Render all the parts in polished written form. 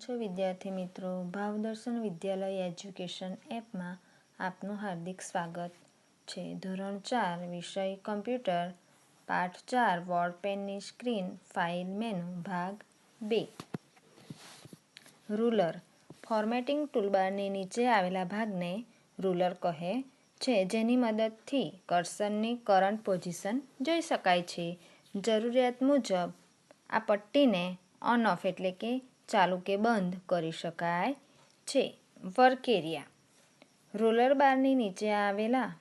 છો વિદ્યાર્થી મિત્રો? ભાવદર્શન વિદ્યાલય એજ્યુકેશન એપમાં આપનું હાર્દિક સ્વાગત છે. ધોરણ 4 વિષય કમ્પ્યુટર, પાઠ 4 વોલપેનની સ્ક્રીન, ફાઇલ મેનુ, ભાગ 2. રૂલર. ફોર્મેટિંગ ટૂલબારની નીચે આવેલા ભાગને રૂલર કહે છે, જેની મદદથી કર્સરની કરંટ પોઝિશન જોઈ શકાય છે. જરૂરિયાત મુજબ આ પટ્ટીને ઓન ઓફ એટલે કે ચાલુ કે બંધ કરી શકાય છે. Work area. રોલર બારની નીચે આવેલા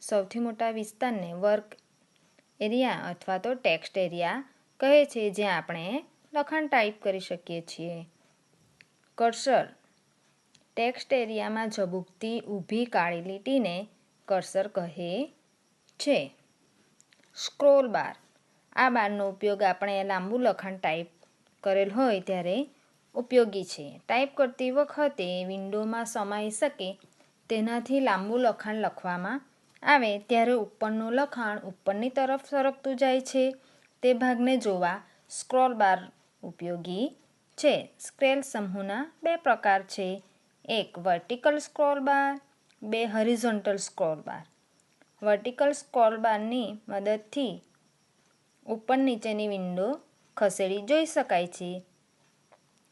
સૌથી મોટા વિસ્તારને વર્ક એરિયા અથવા તો ટેક્સ્ટ એરિયા કહે છે, જ્યાં આપણે લખાણ ટાઈપ કરી શકીએ છીએ. કર્સર. ટેક્સ્ટ એરિયામાં ઝબૂકતી ઊભી કાળી લીટીને કર્સર કહે છે. Scroll bar. આ બારનો ઉપયોગ આપણે લાંબુ લખાણ ટાઈપ કરેલ હોય ત્યારે ઉપયોગી છે. ટાઈપ કરતી વખતે વિન્ડોમાં સમાઈ શકે તેનાથી લાંબુ લખાણ લખવામાં આવે ત્યારે ઉપરનું લખાણ ઉપરની તરફ સરકતું જાય છે. તે ભાગને જોવા સ્ક્રોલ બાર ઉપયોગી છે. સ્ક્રોલ સમૂહના બે પ્રકાર છે. એક વર્ટિકલ સ્ક્રોલ બાર, બે horizontal scroll bar. Vertical scroll બારની મદદથી ઉપર નીચેની વિન્ડો ખસેડી જોઈ શકાય છે,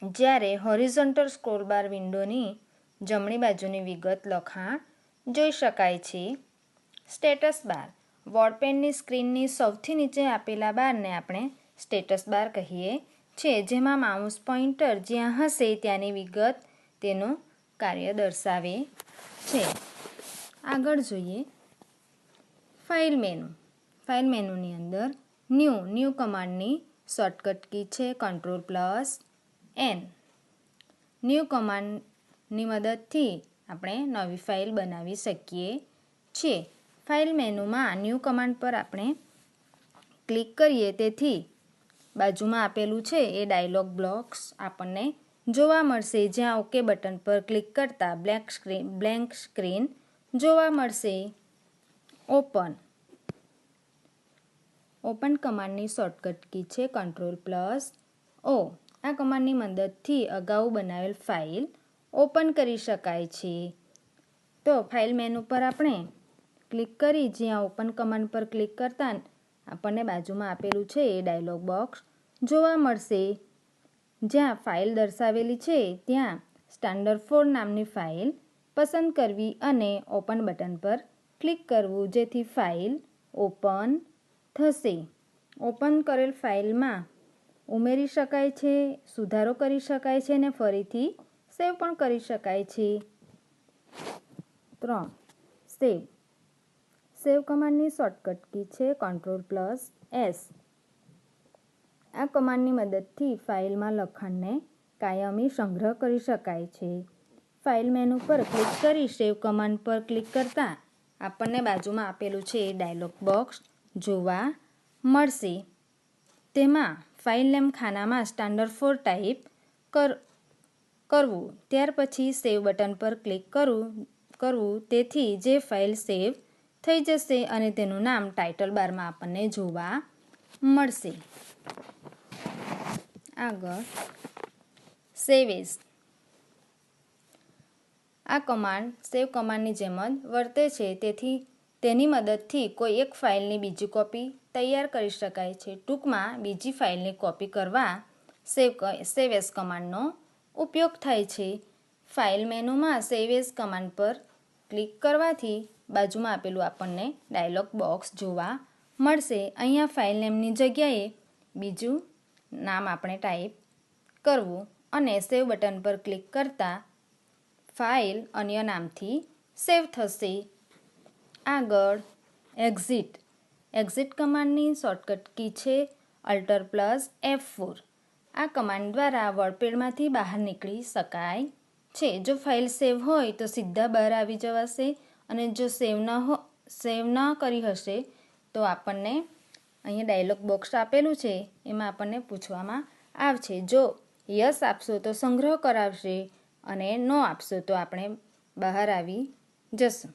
જ્યારે હોરિઝોન્ટલ સ્ક્રોલ બાર વિન્ડોની જમણી બાજુની વિગત લખાણ જોઈ શકાય છે. Status bar. વોલપેનની સ્ક્રીનની સૌથી નીચે આપેલા બારને આપણે સ્ટેટસ બાર કહીએ છીએ, જેમાં માઉસ પોઇન્ટર જ્યાં હશે ત્યાંની વિગત તેનું કાર્ય દર્શાવે છે. આગળ જોઈએ ફાઇલ મેનુ. ફાઇલ મેનુની અંદર ન્યૂ કમાન્ડની શોર્ટકટ કી છે Ctrl+N. ન્યૂ કમાન્ડની મદદથી આપણે નવી ફાઇલ બનાવી શકીએ છીએ. ફાઇલ મેનુમાં ન્યૂ કમાન્ડ પર આપણે ક્લિક કરીએ તેથી બાજુમાં આપેલું છે એ ડાયલોગ બોક્સ આપણને જોવા મળશે, જ્યાં ઓકે બટન પર ક્લિક કરતાં બ્લેન્ક સ્ક્રીન જોવા મળશે. ઓપન કમાન્ડની શોર્ટકટ કી છે Ctrl+O. આ કમાન્ડની મદદથી અગાઉ બનાવેલ ફાઇલ ઓપન કરી શકાય છે. તો ફાઇલ મેનુ પર આપણે ક્લિક કરી જ્યાં ઓપન કમાન્ડ પર ક્લિક કરતાં આપણને બાજુમાં આપેલું છે એ ડાયલોગ બોક્સ જોવા મળશે, જ્યાં ફાઇલ દર્શાવેલી છે ત્યાં standard4 નામની ફાઇલ પસંદ કરવી અને ઓપન બટન પર ક્લિક કરવું, જેથી ફાઇલ ઓપન થશે. ઓપન કરેલ ફાઇલમાં ઉમેરી શકાય છે, સુધારો કરી શકાય છે અને ફરીથી સેવ પણ કરી શકાય છે. 3. સેવ. સેવ કમાન્ડની શોર્ટકટ કી છે Ctrl+S. આ કમાન્ડની મદદથી ફાઇલમાં લખાણને કાયમી સંગ્રહ કરી શકાય છે. ફાઇલ મેનુ પર ક્લિક કરી સેવ કમાન્ડ પર ક્લિક કરતાં આપણને બાજુમાં આપેલું છે એ ડાયલોગ બોક્સ જોવા મળશે. તેમાં ફાઇલ નેમ ખાનામાં standard4 ટાઈપ કરવું, ત્યાર પછી સેવ બટન પર ક્લિક કરવું, તેથી જે ફાઇલ સેવ થઈ જશે અને તેનું નામ ટાઇટલ બારમાં આપણને જોવા મળશે. આગળ સેવ એઝ. આ કમાન્ડ સેવ કમાન્ડની જેમ જ વર્તે છે, તેથી તેની મદદથી કોઈ એક ફાઇલની બીજી કોપી તૈયાર કરી શકાય છે. ટૂંકમાં બીજી ફાઇલની કોપી કરવા સેવ એઝ કમાન્ડનો ઉપયોગ થાય છે. ફાઇલ મેનુમાં સેવ એઝ કમાન્ડ પર ક્લિક કરવાથી બાજુમાં આપેલું આપણને ડાયલોગ બોક્સ જોવા મળશે. અહીંયા ફાઇલ નેમની જગ્યાએ બીજું નામ આપણે ટાઈપ કરવું અને સેવ બટન પર ક્લિક કરતાં ફાઇલ અન્ય નામથી સેવ થશે. આગળ એક્ઝિટ. એક્ઝિટ કમાન્ડની શોર્ટકટ કી છે Alt+F4. આ કમાન્ડ દ્વારા વર્ડપેડમાંથી બહાર નીકળી શકાય છે. જો ફાઇલ સેવ હોય તો સીધા બહાર આવી જવાશે અને જો સેવ ન કરી હશે તો આપણને અહીંયા ડાયલોગ બોક્સ આપેલું છે એમાં આપણને પૂછવામાં આવશે. જો યસ આપશો તો સંગ્રહ કરાવશે અને નો આપશો તો આપણે બહાર આવી જશું.